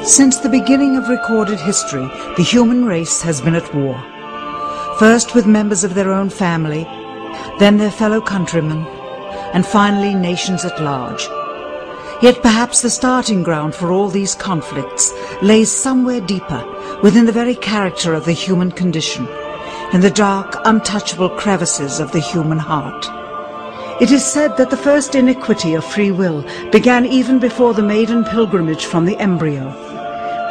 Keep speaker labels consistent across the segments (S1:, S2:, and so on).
S1: Since the beginning of recorded history, the human race has been at war. First with members of their own family, then their fellow countrymen, and finally nations at large. Yet perhaps the starting ground for all these conflicts lays somewhere deeper, within the very character of the human condition, in the dark, untouchable crevices of the human heart. It is said that the first iniquity of free will began even before the maiden pilgrimage from the embryo,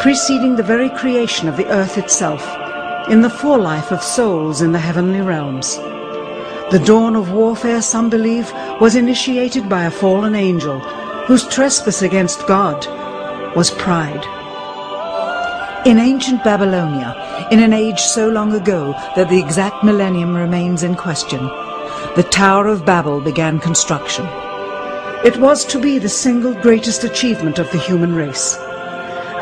S1: preceding the very creation of the earth itself, in the forelife of souls in the heavenly realms. The dawn of warfare, some believe, was initiated by a fallen angel, whose trespass against God was pride. In ancient Babylonia, in an age so long ago that the exact millennium remains in question, the Tower of Babel began construction. It was to be the single greatest achievement of the human race.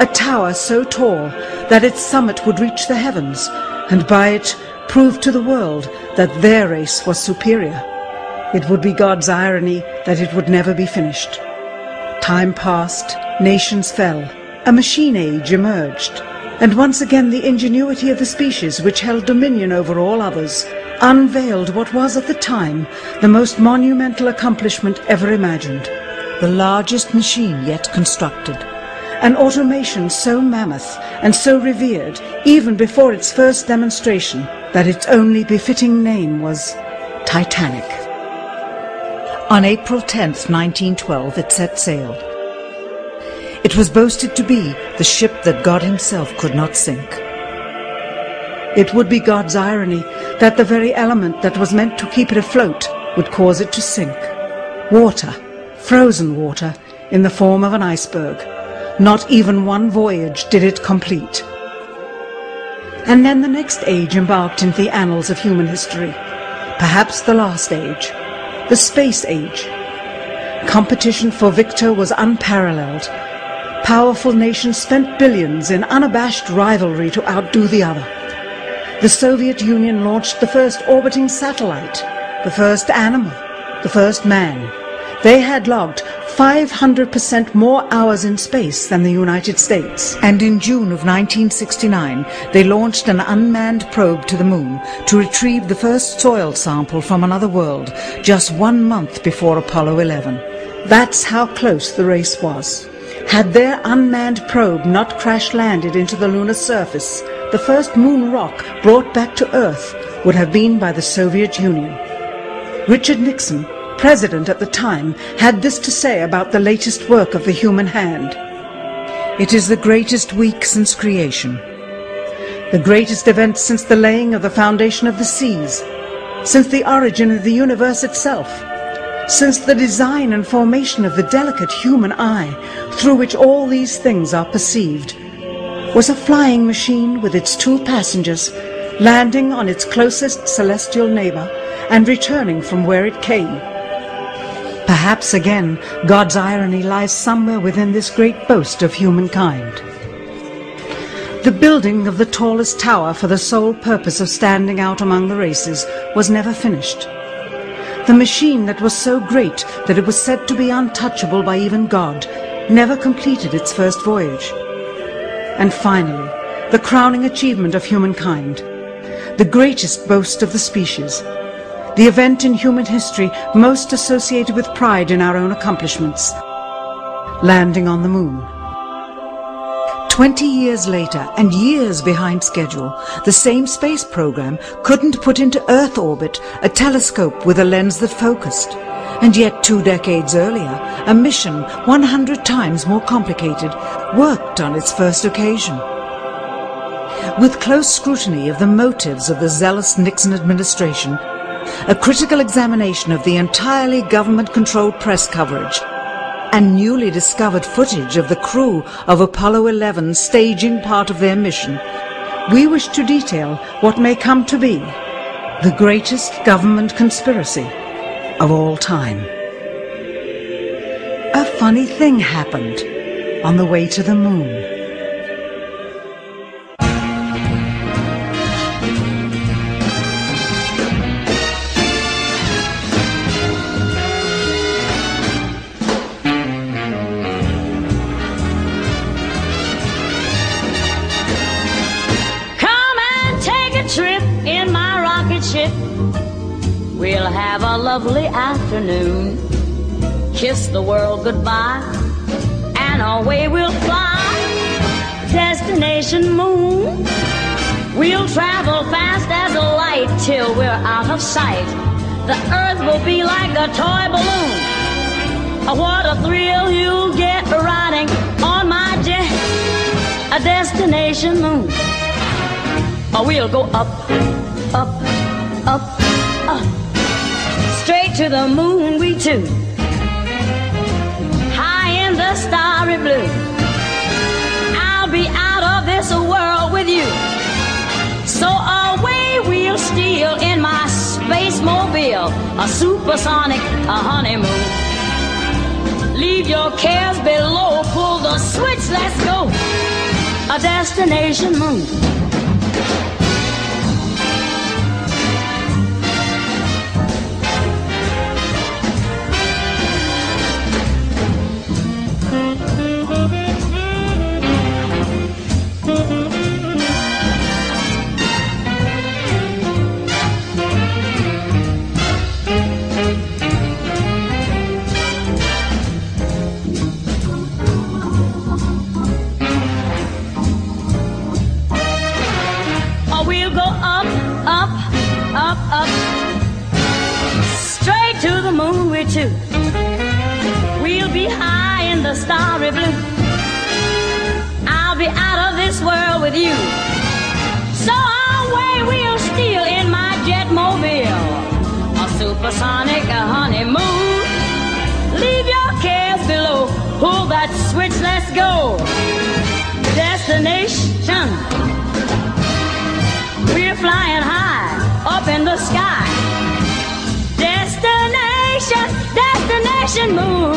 S1: A tower so tall that its summit would reach the heavens, and by it prove to the world that their race was superior. It would be God's irony that it would never be finished. Time passed, nations fell, a machine age emerged, and once again the ingenuity of the species which held dominion over all others unveiled what was at the time the most monumental accomplishment ever imagined, the largest machine yet constructed. An automation so mammoth and so revered, even before its first demonstration, that its only befitting name was Titanic. On April 10th, 1912, it set sail. It was boasted to be the ship that God himself could not sink. It would be God's irony that the very element that was meant to keep it afloat would cause it to sink. Water, frozen water, in the form of an iceberg. Not even one voyage did it complete. And then the next age embarked into the annals of human history, perhaps the last age, the space age. Competition for victor was unparalleled. Powerful nations spent billions in unabashed rivalry to outdo the other. The Soviet Union launched the first orbiting satellite, the first animal, the first man. They had logged 500% more hours in space than the United States. And in June of 1969, they launched an unmanned probe to the moon to retrieve the first soil sample from another world, just 1 month before Apollo 11. That's how close the race was. Had their unmanned probe not crash-landed into the lunar surface, the first moon rock brought back to Earth would have been by the Soviet Union. Richard Nixon, president at the time, had this to say about the latest work of the human hand. It is the greatest week since creation, the greatest event since the laying of the foundation of the seas, since the origin of the universe itself, since the design and formation of the delicate human eye through which all these things are perceived, was a flying machine with its 2 passengers landing on its closest celestial neighbor and returning from where it came. Perhaps again God's irony lies somewhere within this great boast of humankind. The building of the tallest tower for the sole purpose of standing out among the races was never finished. The machine that was so great that it was said to be untouchable by even God never completed its first voyage. And finally, the crowning achievement of humankind, the greatest boast of the species, the event in human history most associated with pride in our own accomplishments, landing on the moon. 20 years later, and years behind schedule, the same space program couldn't put into Earth orbit a telescope with a lens that focused. And yet 2 decades earlier, a mission 100 times more complicated worked on its first occasion. With close scrutiny of the motives of the zealous Nixon administration, a critical examination of the entirely government-controlled press coverage, and newly discovered footage of the crew of Apollo 11 staging part of their mission, we wish to detail what may come to be the greatest government conspiracy of all time. A funny thing happened on the way to the moon.
S2: we'll have a lovely afternoon. Kiss the world goodbye, and away we'll fly. Destination moon. We'll travel fast as a light till we're out of sight. The earth will be like a toy balloon. Oh, what a thrill you'll get riding on my jet. A destination moon. Oh, we'll go up, up, up, up. Straight to the moon we two. High in the starry blue. I'll be out of this world with you. So away we'll steal in my space mobile, a supersonic, a honeymoon. Leave your cares below, pull the switch, let's go. A destination moon. Too. We'll be high in the starry blue. I'll be out of this world with you. So away we'll steal in my jet mobile, a supersonic, a honeymoon. Leave your cares below, pull that switch, let's go. Destination. We're flying high up in the sky. Destination moon.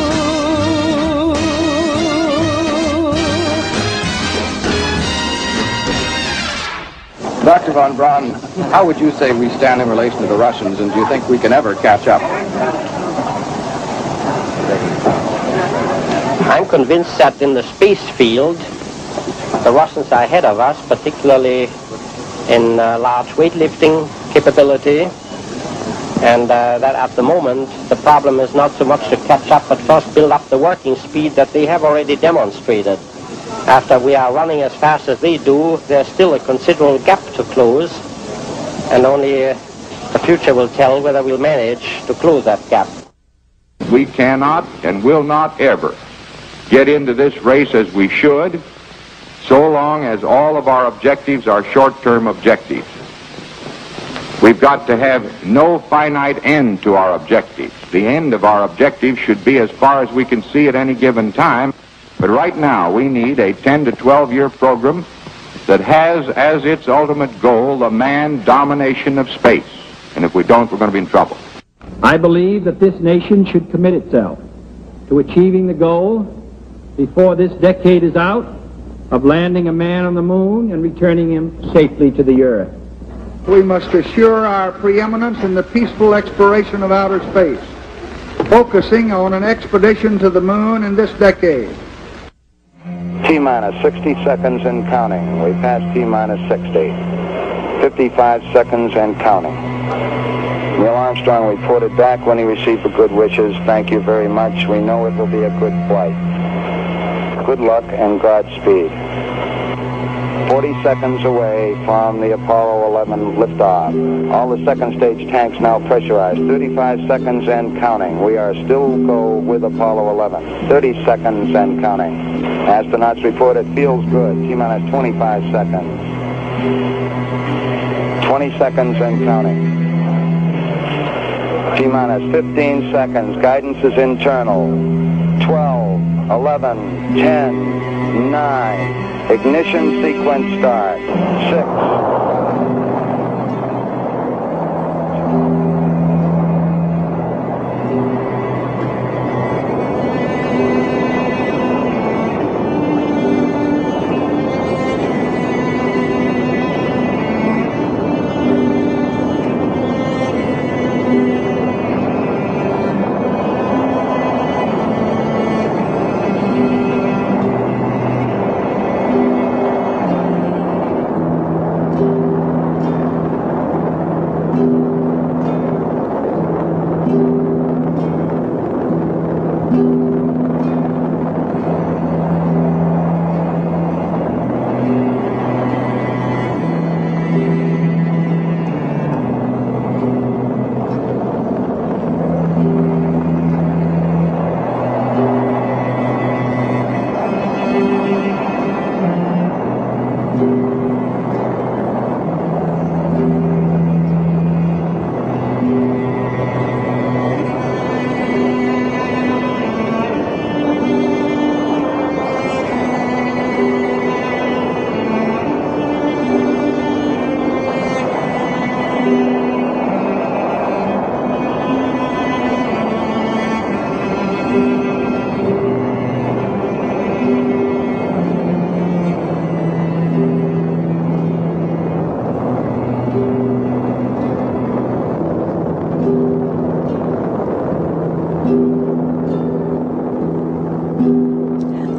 S3: Dr. von Braun, how would you say we stand in relation to the Russians, and do you think we can ever catch up?
S4: I'm convinced that in the space field, the Russians are ahead of us, particularly in large weightlifting capability. And that at the moment, the problem is not so much to catch up, but first build up the working speed that they have already demonstrated. After we are running as fast as they do, there's still a considerable gap to close, and only the future will tell whether we'll manage to close that gap.
S5: We cannot and will not ever get into this race as we should, so long as all of our objectives are short-term objectives. We've got to have no finite end to our objectives. The end of our objectives should be as far as we can see at any given time. But right now, we need a 10 to 12-year program that has as its ultimate goal the man domination of space. And if we don't, we're going to be in trouble.
S6: I believe that this nation should commit itself to achieving the goal before this decade is out of landing a man on the moon and returning him safely to the earth.
S7: We must assure our preeminence in the peaceful exploration of outer space, focusing on an expedition to the moon in this decade.
S8: T-minus 60 seconds and counting. We passed T-minus 60. 55 seconds and counting. Neil Armstrong reported back when he received the good wishes. Thank you very much. We know it will be a good flight. Good luck and Godspeed. 40 seconds away from the Apollo 11 liftoff. All the second stage tanks now pressurized. 35 seconds and counting. We are still go with Apollo 11. 30 seconds and counting. Astronauts report it feels good. T-minus 25 seconds. 20 seconds and counting. T-minus 15 seconds. Guidance is internal. 12, 11, 10, 9. Ignition sequence start. 6.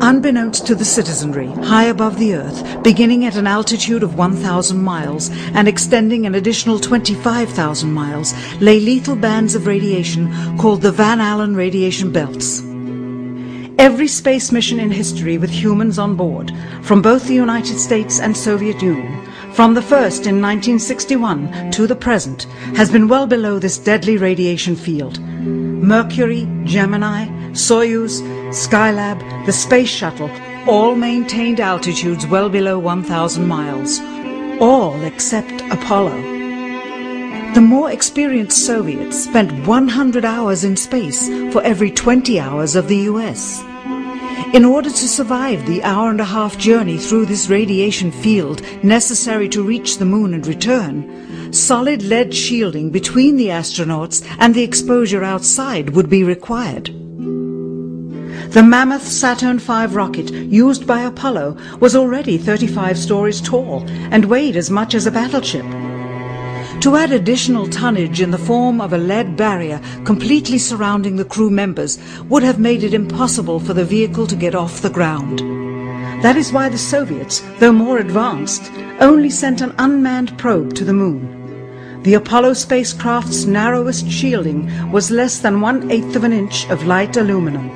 S1: Unbeknownst to the citizenry, high above the Earth, beginning at an altitude of 1,000 miles and extending an additional 25,000 miles, lay lethal bands of radiation called the Van Allen radiation belts. Every space mission in history with humans on board, from both the United States and Soviet Union, from the first in 1961 to the present, has been well below this deadly radiation field. Mercury, Gemini, Soyuz, Skylab, the Space Shuttle, all maintained altitudes well below 1,000 miles. All except Apollo. The more experienced Soviets spent 100 hours in space for every 20 hours of the US. In order to survive the hour-and-a-half journey through this radiation field necessary to reach the moon and return, solid lead shielding between the astronauts and the exposure outside would be required. The mammoth Saturn V rocket used by Apollo was already 35 stories tall and weighed as much as a battleship. To add additional tonnage in the form of a lead barrier completely surrounding the crew members would have made it impossible for the vehicle to get off the ground. That is why the Soviets, though more advanced, only sent an unmanned probe to the moon. The Apollo spacecraft's narrowest shielding was less than 1/8 of an inch of light aluminum.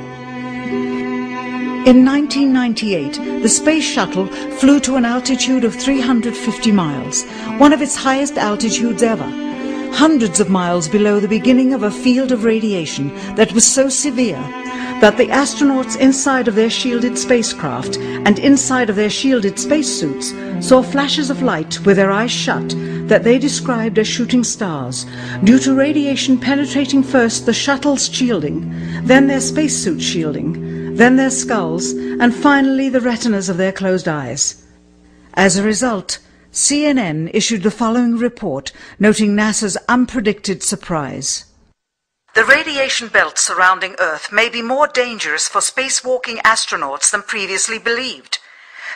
S1: In 1998, the Space Shuttle flew to an altitude of 350 miles, one of its highest altitudes ever, hundreds of miles below the beginning of a field of radiation that was so severe that the astronauts inside of their shielded spacecraft and inside of their shielded spacesuits saw flashes of light with their eyes shut that they described as shooting stars, due to radiation penetrating first the shuttle's shielding, then their spacesuit shielding, then their skulls, and finally the retinas of their closed eyes. As a result, CNN issued the following report noting NASA's unpredicted surprise. The radiation belt surrounding Earth may be more dangerous for spacewalking astronauts than previously believed.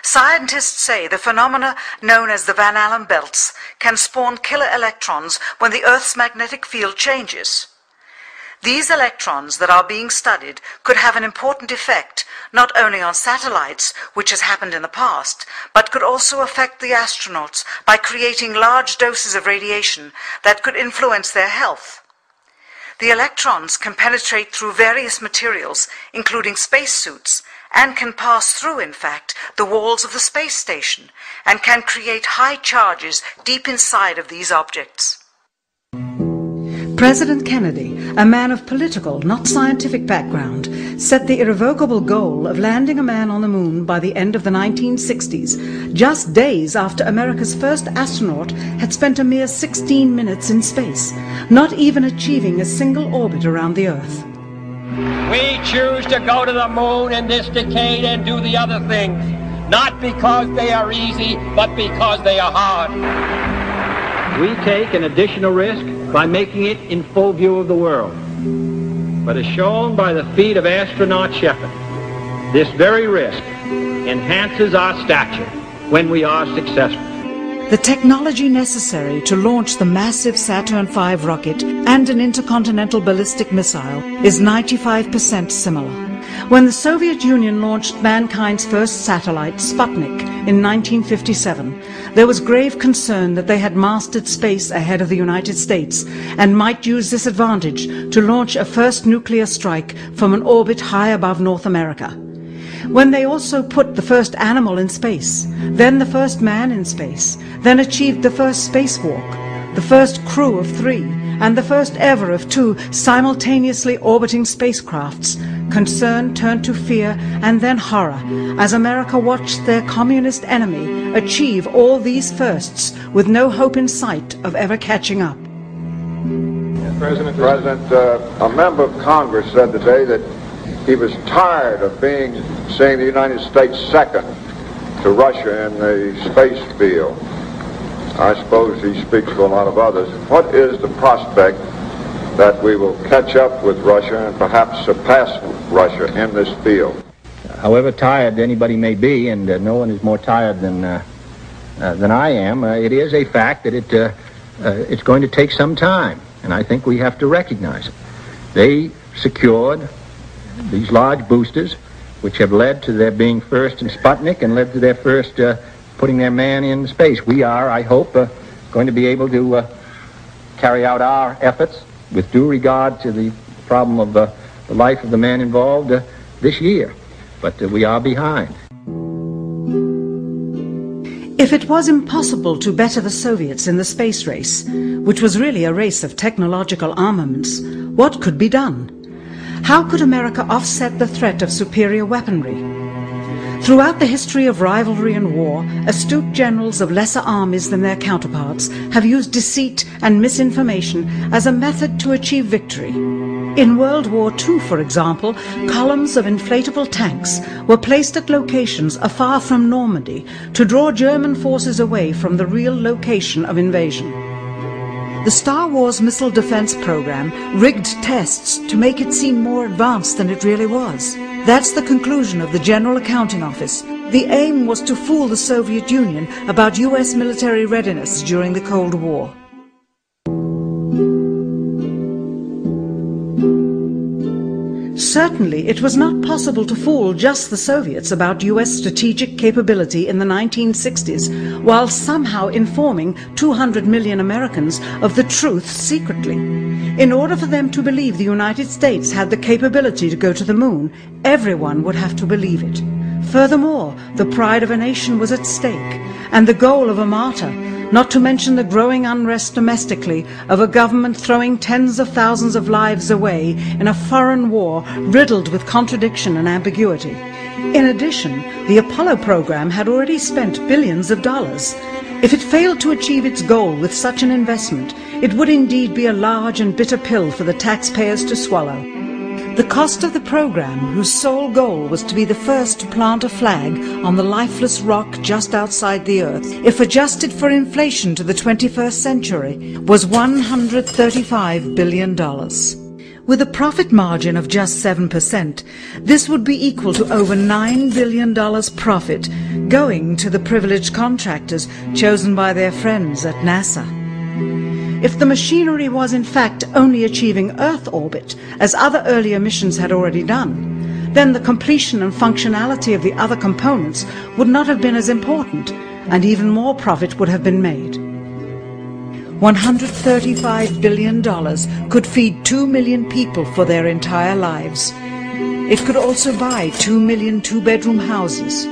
S1: Scientists say the phenomena known as the Van Allen belts can spawn killer electrons when the Earth's magnetic field changes. These electrons that are being studied could have an important effect not only on satellites, which has happened in the past, but could also affect the astronauts by creating large doses of radiation that could influence their health. The electrons can penetrate through various materials, including spacesuits, and can pass through, in fact, the walls of the space station, and can create high charges deep inside of these objects. President Kennedy, a man of political, not scientific background, set the irrevocable goal of landing a man on the moon by the end of the 1960s, just days after America's first astronaut had spent a mere 16 minutes in space, not even achieving a single orbit around the Earth.
S6: We choose to go to the moon in this decade and do the other things, not because they are easy, but because they are hard. We take an additional risk by making it in full view of the world. But as shown by the feat of astronaut Shepard, this very risk enhances our stature when we are successful.
S1: The technology necessary to launch the massive Saturn V rocket and an intercontinental ballistic missile is 95% similar. When the Soviet Union launched mankind's first satellite, Sputnik, in 1957, there was grave concern that they had mastered space ahead of the United States and might use this advantage to launch a first nuclear strike from an orbit high above North America. When they also put the first animal in space, then the first man in space, then achieved the first spacewalk, the first crew of 3, and the first ever of 2 simultaneously orbiting spacecrafts, concern turned to fear and then horror as America watched their communist enemy achieve all these firsts with no hope in sight of ever catching up.
S5: President, a member of Congress said today that he was tired of seeing the United States second to Russia in the space field. I suppose he speaks for a lot of others. What is the prospect that we will catch up with Russia and perhaps surpass Russia in this field?
S6: However tired anybody may be, and no one is more tired than I am, it is a fact that it's going to take some time, and I think we have to recognize it. They secured these large boosters, which have led to their being first in Sputnik and led to their first putting their man in space. We are, I hope, going to be able to carry out our efforts with due regard to the problem of the life of the man involved this year. But we are behind.
S1: If it was impossible to better the Soviets in the space race, which was really a race of technological armaments, what could be done? How could America offset the threat of superior weaponry? Throughout the history of rivalry and war, astute generals of lesser armies than their counterparts have used deceit and misinformation as a method to achieve victory. In World War II, for example, columns of inflatable tanks were placed at locations afar from Normandy to draw German forces away from the real location of invasion. The Star Wars missile defense program rigged tests to make it seem more advanced than it really was. That's the conclusion of the General Accounting Office. The aim was to fool the Soviet Union about US military readiness during the Cold War. Certainly, it was not possible to fool just the Soviets about US strategic capability in the 1960s, while somehow informing 200 million Americans of the truth secretly. In order for them to believe the United States had the capability to go to the moon, everyone would have to believe it. Furthermore, the pride of a nation was at stake, and the goal of a martyr, not to mention the growing unrest domestically of a government throwing tens of thousands of lives away in a foreign war riddled with contradiction and ambiguity. In addition, the Apollo program had already spent billions of dollars. If it failed to achieve its goal with such an investment, it would indeed be a large and bitter pill for the taxpayers to swallow. The cost of the program, whose sole goal was to be the first to plant a flag on the lifeless rock just outside the Earth, if adjusted for inflation to the 21st century, was $135 billion. With a profit margin of just 7%, this would be equal to over $9 billion profit going to the privileged contractors chosen by their friends at NASA. If the machinery was in fact only achieving Earth orbit, as other earlier missions had already done, then the completion and functionality of the other components would not have been as important, and even more profit would have been made. $135 billion could feed 2 million people for their entire lives. It could also buy 2 million two-bedroom houses.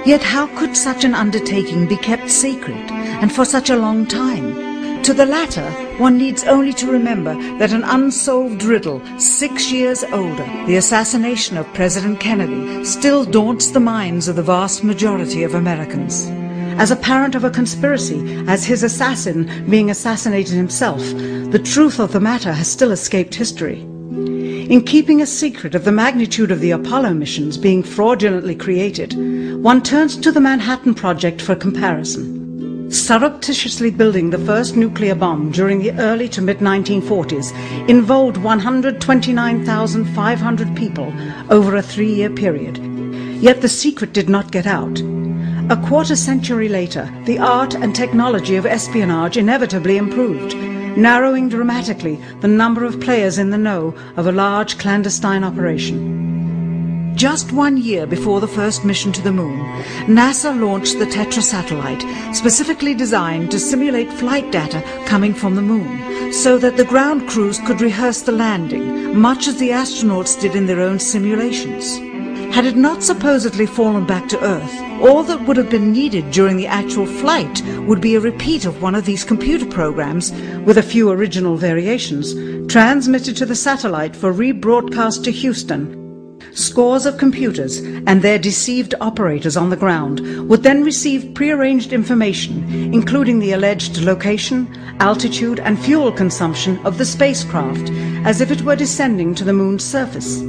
S1: Yet how could such an undertaking be kept secret, and for such a long time? To the latter, one needs only to remember that an unsolved riddle 6 years older, the assassination of President Kennedy, still daunts the minds of the vast majority of Americans. As a parent of a conspiracy, as his assassin being assassinated himself, the truth of the matter has still escaped history. In keeping a secret of the magnitude of the Apollo missions being fraudulently created, one turns to the Manhattan Project for comparison. Surreptitiously building the first nuclear bomb during the early to mid-1940s involved 129,500 people over a 3-year period. Yet the secret did not get out. A quarter century later, the art and technology of espionage inevitably improved, narrowing dramatically the number of players in the know of a large clandestine operation. Just 1 year before the first mission to the moon, NASA launched the Tetra satellite, specifically designed to simulate flight data coming from the moon, so that the ground crews could rehearse the landing, much as the astronauts did in their own simulations. Had it not supposedly fallen back to Earth, all that would have been needed during the actual flight would be a repeat of one of these computer programs, with a few original variations, transmitted to the satellite for rebroadcast to Houston. Scores of computers and their deceived operators on the ground would then receive prearranged information, including the alleged location, altitude and fuel consumption of the spacecraft, as if it were descending to the moon's surface.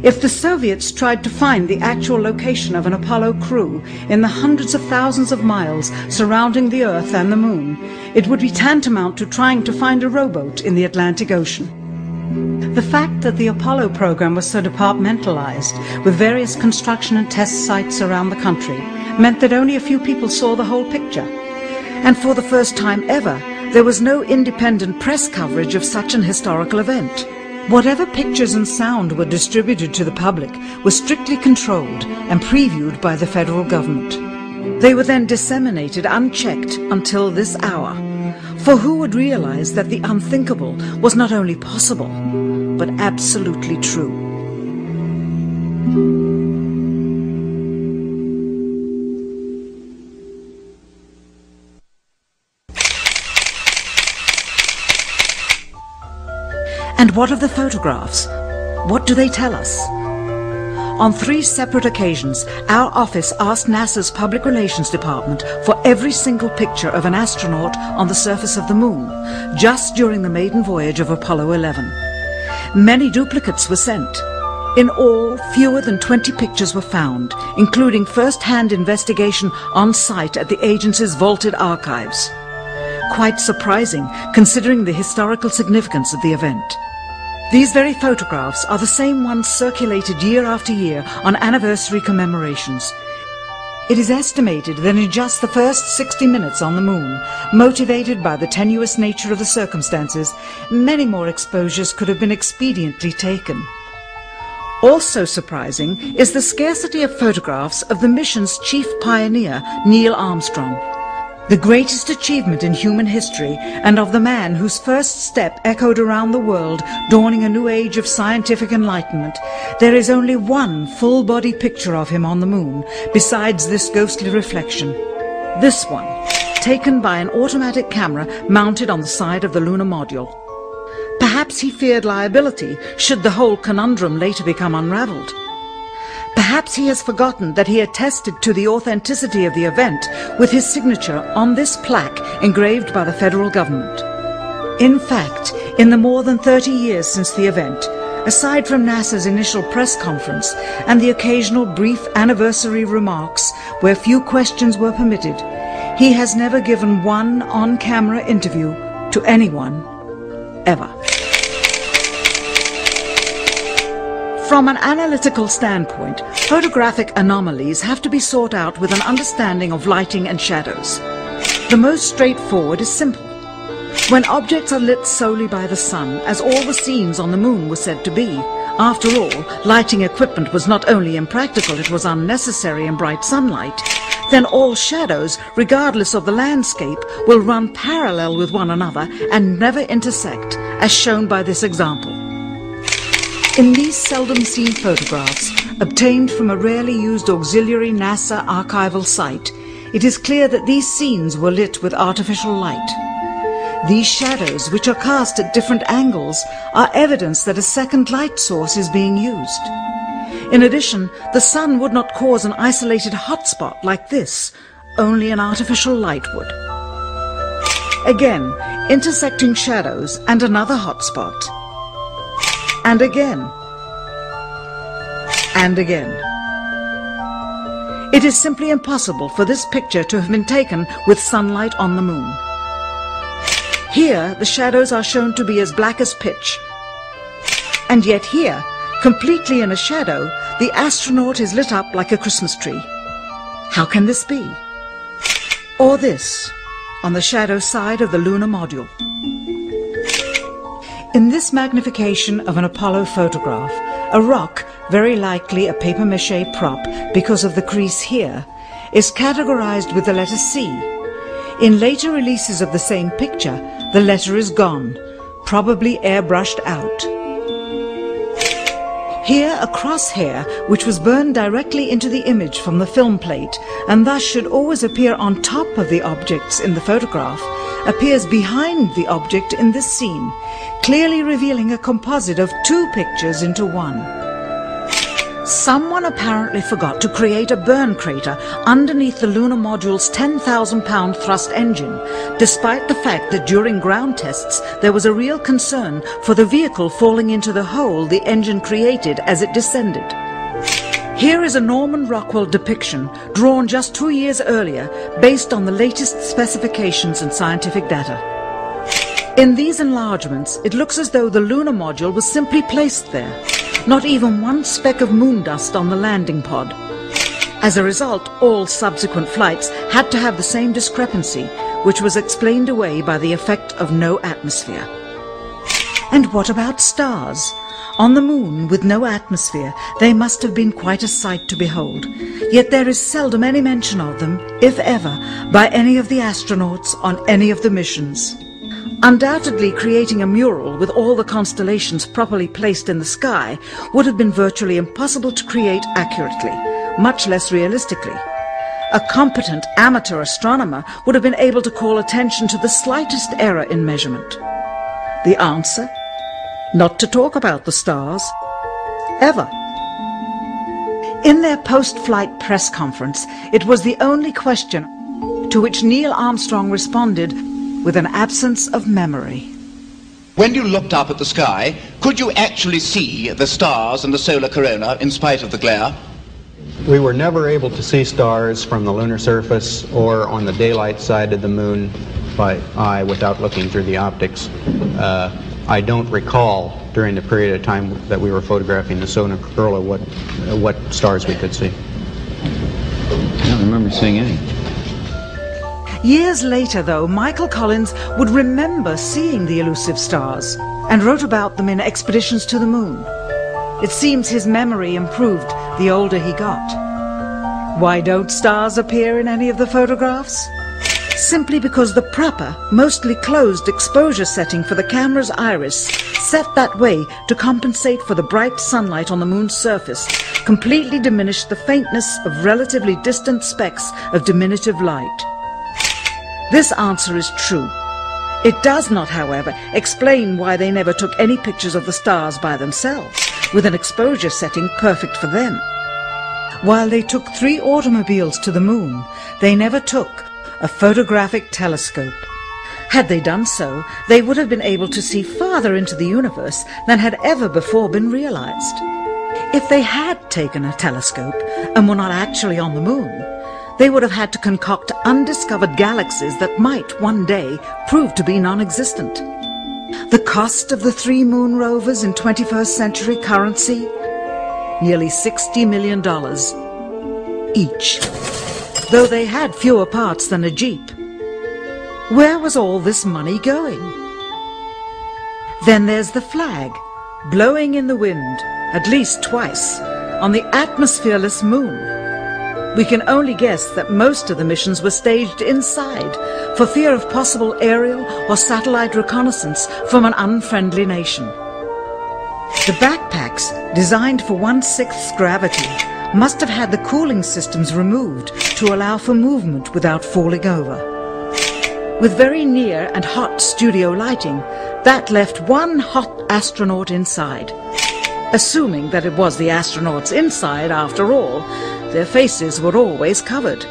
S1: If the Soviets tried to find the actual location of an Apollo crew in the hundreds of thousands of miles surrounding the Earth and the moon, it would be tantamount to trying to find a rowboat in the Atlantic Ocean. The fact that the Apollo program was so departmentalized, with various construction and test sites around the country, meant that only a few people saw the whole picture. And for the first time ever, there was no independent press coverage of such an historical event. Whatever pictures and sound were distributed to the public were strictly controlled and previewed by the federal government. They were then disseminated unchecked until this hour. For who would realize that the unthinkable was not only possible, but absolutely true? And what of the photographs? What do they tell us? On 3 separate occasions, our office asked NASA's Public Relations Department for every single picture of an astronaut on the surface of the moon, just during the maiden voyage of Apollo 11. Many duplicates were sent. In all, fewer than 20 pictures were found, including first-hand investigation on site at the agency's vaulted archives. Quite surprising, considering the historical significance of the event. These very photographs are the same ones circulated year after year on anniversary commemorations. It is estimated that in just the first 60 minutes on the moon, motivated by the tenuous nature of the circumstances, many more exposures could have been expediently taken. Also surprising is the scarcity of photographs of the mission's chief pioneer, Neil Armstrong. The greatest achievement in human history, and of the man whose first step echoed around the world, dawning a new age of scientific enlightenment, there is only one full-body picture of him on the moon, besides this ghostly reflection. This one, taken by an automatic camera mounted on the side of the lunar module. Perhaps he feared liability should the whole conundrum later become unraveled. Perhaps he has forgotten that he attested to the authenticity of the event with his signature on this plaque engraved by the federal government. In fact, in the more than 30 years since the event, aside from NASA's initial press conference and the occasional brief anniversary remarks where few questions were permitted, he has never given one on-camera interview to anyone, ever. From an analytical standpoint, photographic anomalies have to be sought out with an understanding of lighting and shadows. The most straightforward is simple. When objects are lit solely by the sun, as all the scenes on the moon were said to be, after all, lighting equipment was not only impractical, it was unnecessary in bright sunlight, then all shadows, regardless of the landscape, will run parallel with one another and never intersect, as shown by this example. In these seldom seen photographs, obtained from a rarely used auxiliary NASA archival site, it is clear that these scenes were lit with artificial light. These shadows, which are cast at different angles, are evidence that a second light source is being used. In addition, the sun would not cause an isolated hotspot like this, only an artificial light would. Again, intersecting shadows and another hotspot. And again. And again. It is simply impossible for this picture to have been taken with sunlight on the moon. Here, the shadows are shown to be as black as pitch. And yet here, completely in a shadow, the astronaut is lit up like a Christmas tree. How can this be? Or this, on the shadow side of the lunar module. In this magnification of an Apollo photograph, a rock, very likely a papier-mâché prop because of the crease here, is categorized with the letter C. In later releases of the same picture, the letter is gone, probably airbrushed out. Here a crosshair, which was burned directly into the image from the film plate, and thus should always appear on top of the objects in the photograph, appears behind the object in this scene, clearly revealing a composite of 2 pictures into one. Someone apparently forgot to create a burn crater underneath the lunar module's 10,000-pound thrust engine, despite the fact that during ground tests there was a real concern for the vehicle falling into the hole the engine created as it descended. Here is a Norman Rockwell depiction drawn just 2 years earlier based on the latest specifications and scientific data. In these enlargements, it looks as though the lunar module was simply placed there. Not even one speck of moon dust on the landing pod. As a result, all subsequent flights had to have the same discrepancy, which was explained away by the effect of no atmosphere. And what about stars? On the moon, with no atmosphere, they must have been quite a sight to behold. Yet there is seldom any mention of them, if ever, by any of the astronauts on any of the missions. Undoubtedly, creating a mural with all the constellations properly placed in the sky would have been virtually impossible to create accurately, much less realistically. A competent amateur astronomer would have been able to call attention to the slightest error in measurement. The answer? Not to talk about the stars. Ever. In their post-flight press conference, it was the only question to which Neil Armstrong responded with an absence of memory.
S9: When you looked up at the sky, could you actually see the stars and the solar corona in spite of the glare?
S10: We were never able to see stars from the lunar surface or on the daylight side of the moon by eye without looking through the optics. I don't recall during the period of time that we were photographing the solar corona what stars we could see.
S11: I don't remember seeing any.
S1: Years later, though, Michael Collins would remember seeing the elusive stars and wrote about them in Expeditions to the Moon. It seems his memory improved the older he got. Why don't stars appear in any of the photographs? Simply because the proper, mostly closed exposure setting for the camera's iris, set that way to compensate for the bright sunlight on the moon's surface, completely diminished the faintness of relatively distant specks of diminutive light. This answer is true. It does not, however, explain why they never took any pictures of the stars by themselves, with an exposure setting perfect for them. While they took 3 automobiles to the moon, they never took a photographic telescope. Had they done so, they would have been able to see farther into the universe than had ever before been realized. If they had taken a telescope and were not actually on the moon, they would have had to concoct undiscovered galaxies that might one day prove to be non-existent. The cost of the 3 moon rovers in 21st century currency? Nearly $60 million each, though they had fewer parts than a Jeep. Where was all this money going? Then there's the flag, blowing in the wind, at least twice, on the atmosphereless moon. We can only guess that most of the missions were staged inside for fear of possible aerial or satellite reconnaissance from an unfriendly nation. The backpacks, designed for 1/6 gravity, must have had the cooling systems removed to allow for movement without falling over. With very near and hot studio lighting, that left one hot astronaut inside. Assuming that it was the astronauts inside after all, their faces were always covered.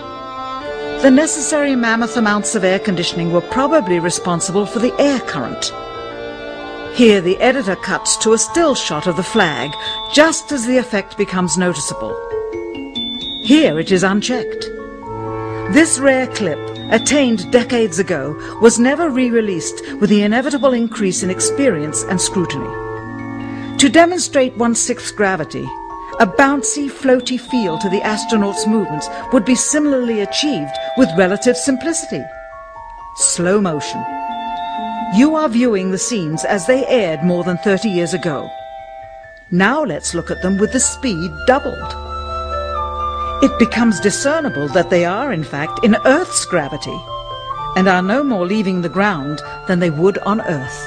S1: The necessary mammoth amounts of air conditioning were probably responsible for the air current. Here the editor cuts to a still shot of the flag, just as the effect becomes noticeable. Here it is unchecked. This rare clip, attained decades ago, was never re-released with the inevitable increase in experience and scrutiny. To demonstrate 1/6 gravity, a bouncy, floaty feel to the astronauts' movements would be similarly achieved with relative simplicity. Slow motion. You are viewing the scenes as they aired more than 30 years ago. Now let's look at them with the speed doubled. It becomes discernible that they are, in fact, in Earth's gravity, and are no more leaving the ground than they would on Earth.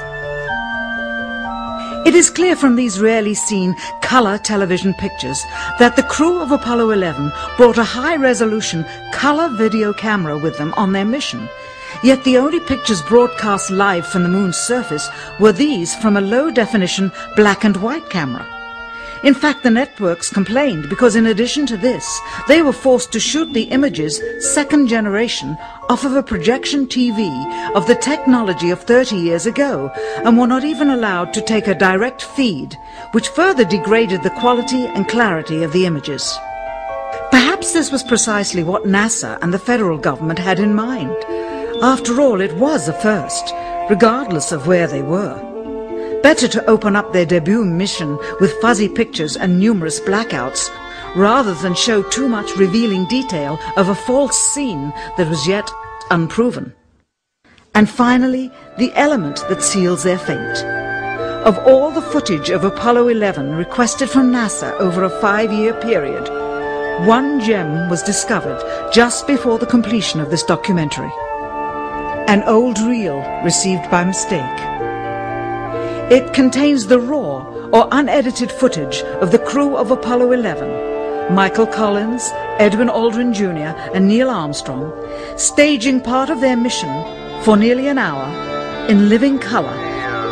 S1: It is clear from these rarely seen color television pictures that the crew of Apollo 11 brought a high-resolution color video camera with them on their mission, yet the only pictures broadcast live from the moon's surface were these from a low-definition black and white camera. In fact, the networks complained because in addition to this, they were forced to shoot the images, second generation, off of a projection TV of the technology of 30 years ago, and were not even allowed to take a direct feed, which further degraded the quality and clarity of the images. Perhaps this was precisely what NASA and the federal government had in mind. After all, it was a first, regardless of where they were. Better to open up their debut mission with fuzzy pictures and numerous blackouts, rather than show too much revealing detail of a false scene that was yet unproven. And finally, the element that seals their fate. Of all the footage of Apollo 11 requested from NASA over a 5-year period, one gem was discovered just before the completion of this documentary. An old reel received by mistake. It contains the raw or unedited footage of the crew of Apollo 11, Michael Collins, Edwin Aldrin Jr. and Neil Armstrong, staging part of their mission for nearly an hour in living color,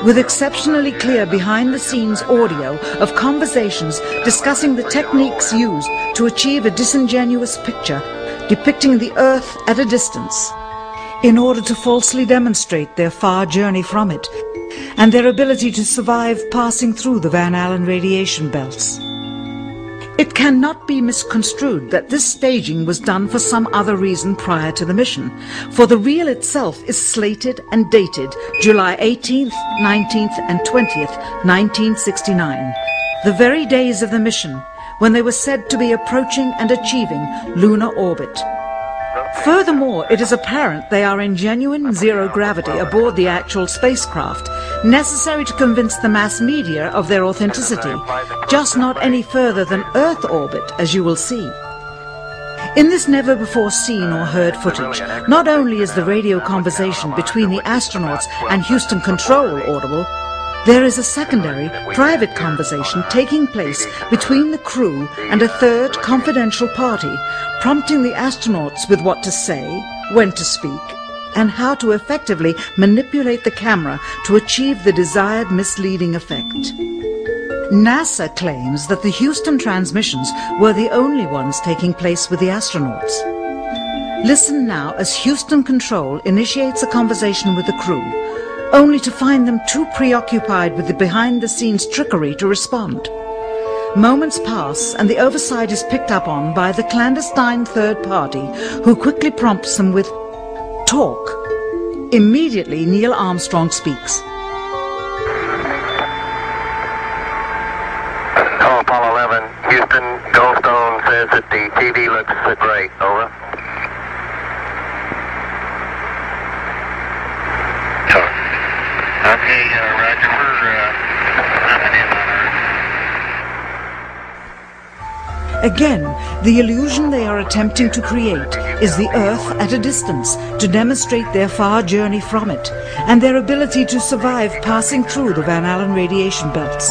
S1: with exceptionally clear behind-the-scenes audio of conversations discussing the techniques used to achieve a disingenuous picture depicting the Earth at a distance, in order to falsely demonstrate their far journey from it and their ability to survive passing through the Van Allen radiation belts. It cannot be misconstrued that this staging was done for some other reason prior to the mission, for the reel itself is slated and dated July 18th, 19th and 20th, 1969, the very days of the mission when they were said to be approaching and achieving lunar orbit. Furthermore, it is apparent they are in genuine zero gravity aboard the actual spacecraft, necessary to convince the mass media of their authenticity, just not any further than Earth orbit, as you will see. In this never-before-seen or heard footage, not only is the radio conversation between the astronauts and Houston Control audible, there is a secondary, private conversation taking place between the crew and a third confidential party, prompting the astronauts with what to say, when to speak, and how to effectively manipulate the camera to achieve the desired misleading effect. NASA claims that the Houston transmissions were the only ones taking place with the astronauts. Listen now as Houston Control initiates a conversation with the crew, only to find them too preoccupied with the behind-the-scenes trickery to respond. Moments pass and the oversight is picked up on by the clandestine third party, who quickly prompts them with talk. Immediately Neil Armstrong speaks.
S12: Hello, Apollo 11. Houston, Goldstone says that the TV looks great. Over. Okay, Roger, we're coming in on Earth.
S1: Again, the illusion they are attempting to create is the Earth at a distance, to demonstrate their far journey from it, and their ability to survive passing through the Van Allen radiation belts.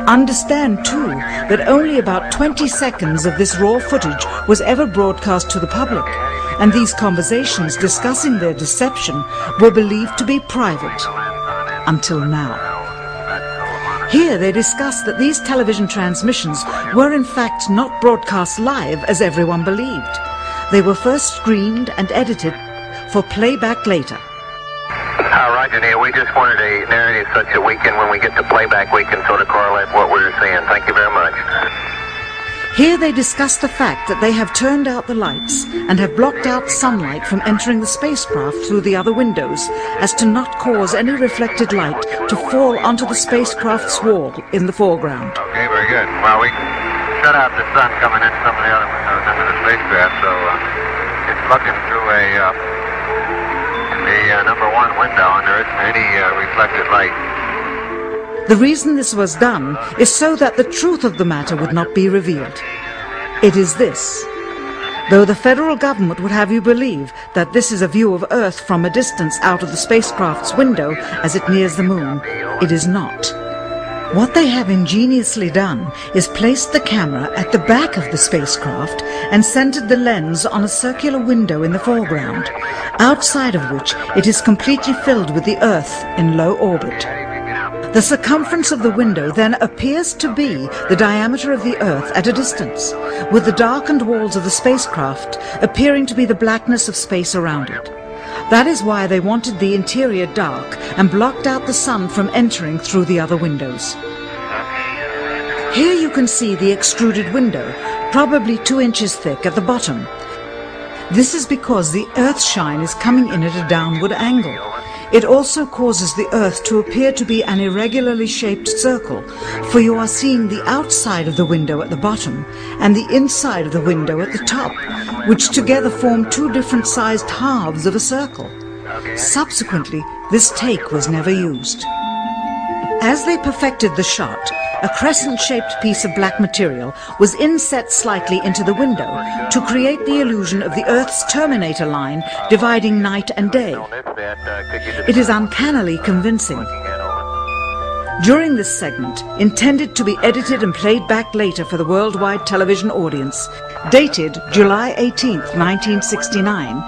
S1: Understand, too, that only about 20 seconds of this raw footage was ever broadcast to the public, and these conversations discussing their deception were believed to be private. Until now. Here they discuss that these television transmissions were in fact not broadcast live as everyone believed. They were first screened and edited for playback later.
S12: Roger, Neil, we just wanted a narrative such that we can, when we get to playback, we can sort of correlate what we're seeing. Thank you very much.
S1: Here they discuss the fact that they have turned out the lights and have blocked out sunlight from entering the spacecraft through the other windows, as to not cause any reflected light to fall onto the spacecraft's wall in the foreground.
S12: Okay, very good. Well, we shut out the sun coming in some of the other windows into the spacecraft, so it's looking through the number one window, and there isn't any reflected light.
S1: The reason this was done is so that the truth of the matter would not be revealed. It is this. Though the federal government would have you believe that this is a view of Earth from a distance out of the spacecraft's window as it nears the moon, it is not. What they have ingeniously done is placed the camera at the back of the spacecraft and centered the lens on a circular window in the foreground, outside of which it is completely filled with the Earth in low orbit. The circumference of the window then appears to be the diameter of the Earth at a distance, with the darkened walls of the spacecraft appearing to be the blackness of space around it. That is why they wanted the interior dark and blocked out the sun from entering through the other windows. Here you can see the extruded window, probably 2 inches thick at the bottom. This is because the Earth's shine is coming in at a downward angle. It also causes the Earth to appear to be an irregularly shaped circle, for you are seeing the outside of the window at the bottom and the inside of the window at the top, which together form 2 different sized halves of a circle. Subsequently, this take was never used. As they perfected the shot, a crescent-shaped piece of black material was inset slightly into the window to create the illusion of the Earth's terminator line dividing night and day. It is uncannily convincing. During this segment, intended to be edited and played back later for the worldwide television audience, dated July 18th, 1969,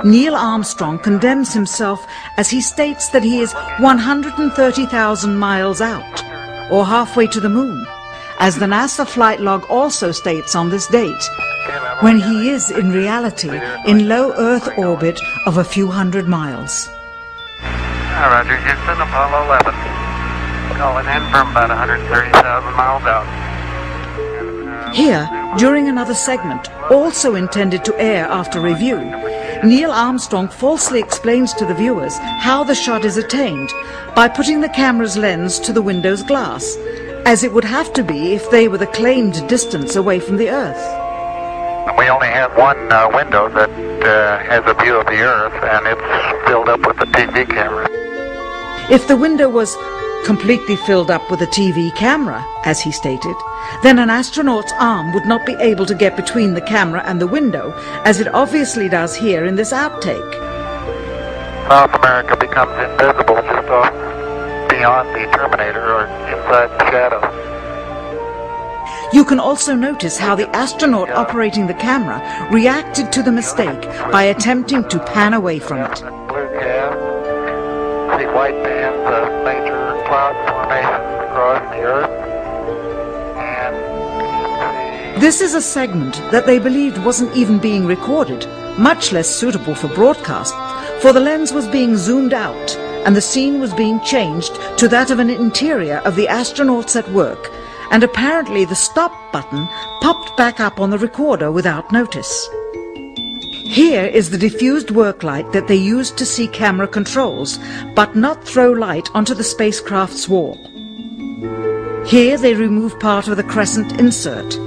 S1: Neil Armstrong condemns himself as he states that he is 130,000 miles out, or halfway to the moon, as the NASA flight log also states on this date, when he is in reality in low Earth orbit of a few hundred miles.
S13: Roger, Houston, Apollo 11. Calling in from about 130,000 miles out.
S1: Here, during another segment, also intended to air after review, Neil Armstrong falsely explains to the viewers how the shot is attained by putting the camera's lens to the window's glass, as it would have to be if they were the claimed distance away from the Earth.
S13: We only have one window that has a view of the Earth, and it's filled up with the TV camera.
S1: If the window was completely filled up with a TV camera, as he stated, then an astronaut's arm would not be able to get between the camera and the window, as it obviously does here in this outtake.
S13: South America becomes invisible just off beyond the Terminator or inside the shadow.
S1: You can also notice how the astronaut operating the camera reacted to the mistake by attempting to pan away from it.
S13: Blue cast, see white bands of major cloud formations across the Earth.
S1: This is a segment that they believed wasn't even being recorded, much less suitable for broadcast, for the lens was being zoomed out and the scene was being changed to that of an interior of the astronauts at work, and apparently the stop button popped back up on the recorder without notice. Here is the diffused work light that they used to see camera controls, but not throw light onto the spacecraft's wall. Here they remove part of the crescent insert.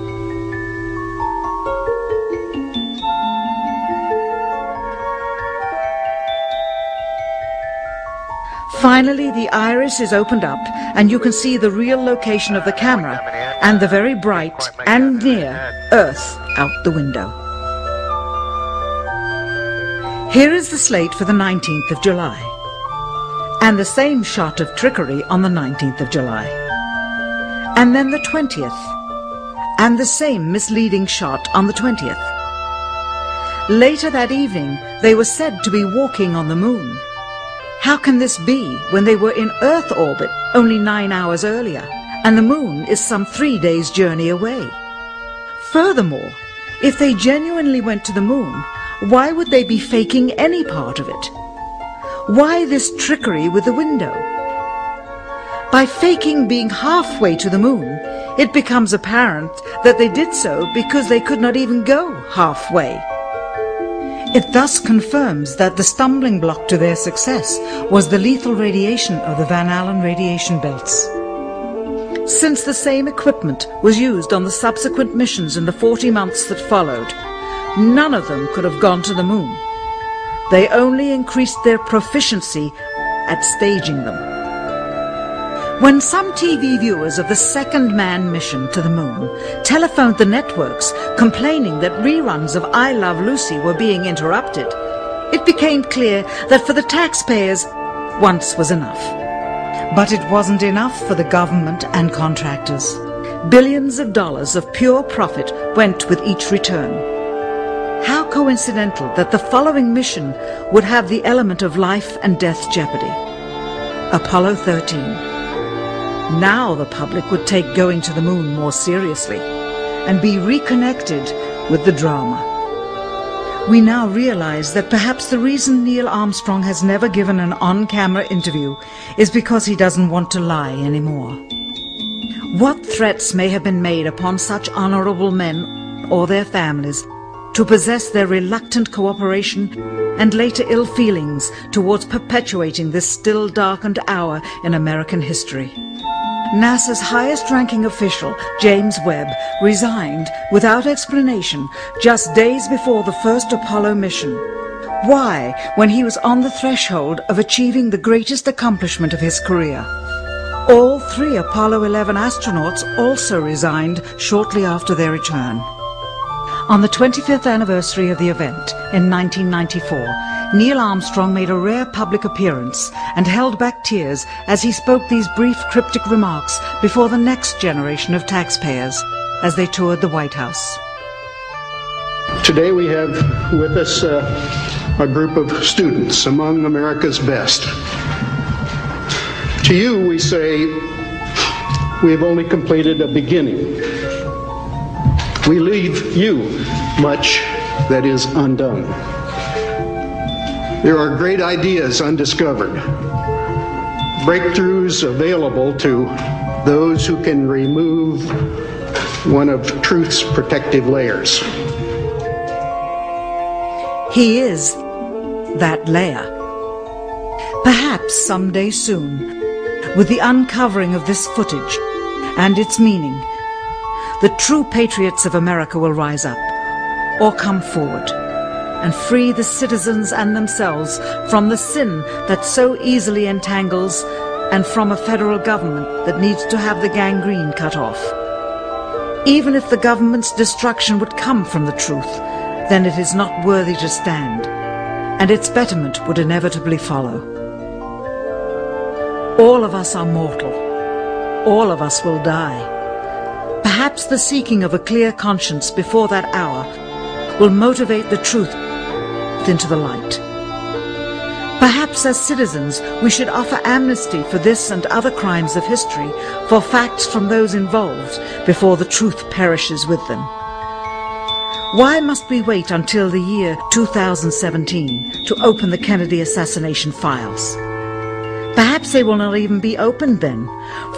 S1: Finally, the iris is opened up and you can see the real location of the camera and the very bright and near Earth out the window. Here is the slate for the 19th of July, and the same shot of trickery on the 19th of July, and then the 20th, and the same misleading shot on the 20th. Later that evening, they were said to be walking on the moon. How can this be when they were in Earth orbit only 9 hours earlier, and the moon is some 3 days' journey away? Furthermore, if they genuinely went to the moon, why would they be faking any part of it? Why this trickery with the window? By faking being halfway to the moon, it becomes apparent that they did so because they could not even go halfway. It thus confirms that the stumbling block to their success was the lethal radiation of the Van Allen radiation belts. Since the same equipment was used on the subsequent missions in the 40 months that followed, none of them could have gone to the moon. They only increased their proficiency at staging them. When some TV viewers of the second manned mission to the moon telephoned the networks complaining that reruns of I Love Lucy were being interrupted, it became clear that for the taxpayers, once was enough. But it wasn't enough for the government and contractors. Billions of dollars of pure profit went with each return. How coincidental that the following mission would have the element of life and death jeopardy. Apollo 13. Now the public would take going to the moon more seriously and be reconnected with the drama. We now realize that perhaps the reason Neil Armstrong has never given an on-camera interview is because he doesn't want to lie anymore. What threats may have been made upon such honorable men or their families to possess their reluctant cooperation and later ill feelings towards perpetuating this still darkened hour in American history. NASA's highest-ranking official, James Webb, resigned without explanation just days before the first Apollo mission. Why, when he was on the threshold of achieving the greatest accomplishment of his career? All 3 Apollo 11 astronauts also resigned shortly after their return. On the 25th anniversary of the event in 1994, Neil Armstrong made a rare public appearance and held back tears as he spoke these brief cryptic remarks before the next generation of taxpayers as they toured the White House.
S14: Today we have with us a group of students among America's best. To you we say, we have only completed a beginning. We leave you much that is undone. There are great ideas undiscovered, breakthroughs available to those who can remove one of truth's protective layers.
S1: He is that layer. Perhaps someday soon, with the uncovering of this footage and its meaning, the true patriots of America will rise up or come forward and free the citizens and themselves from the sin that so easily entangles and from a federal government that needs to have the gangrene cut off. Even if the government's destruction would come from the truth, then it is not worthy to stand, and its betterment would inevitably follow. All of us are mortal. All of us will die. Perhaps the seeking of a clear conscience before that hour will motivate the truth into the light. Perhaps as citizens we should offer amnesty for this and other crimes of history, for facts from those involved, before the truth perishes with them. Why must we wait until the year 2017 to open the Kennedy assassination files? Perhaps they will not even be opened then,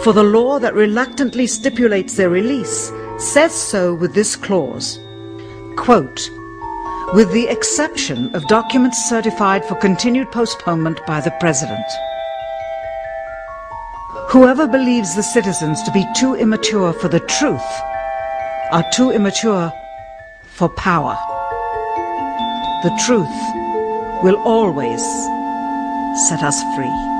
S1: for the law that reluctantly stipulates their release says so with this clause, quote, with the exception of documents certified for continued postponement by the President. Whoever believes the citizens to be too immature for the truth are too immature for power. The truth will always set us free.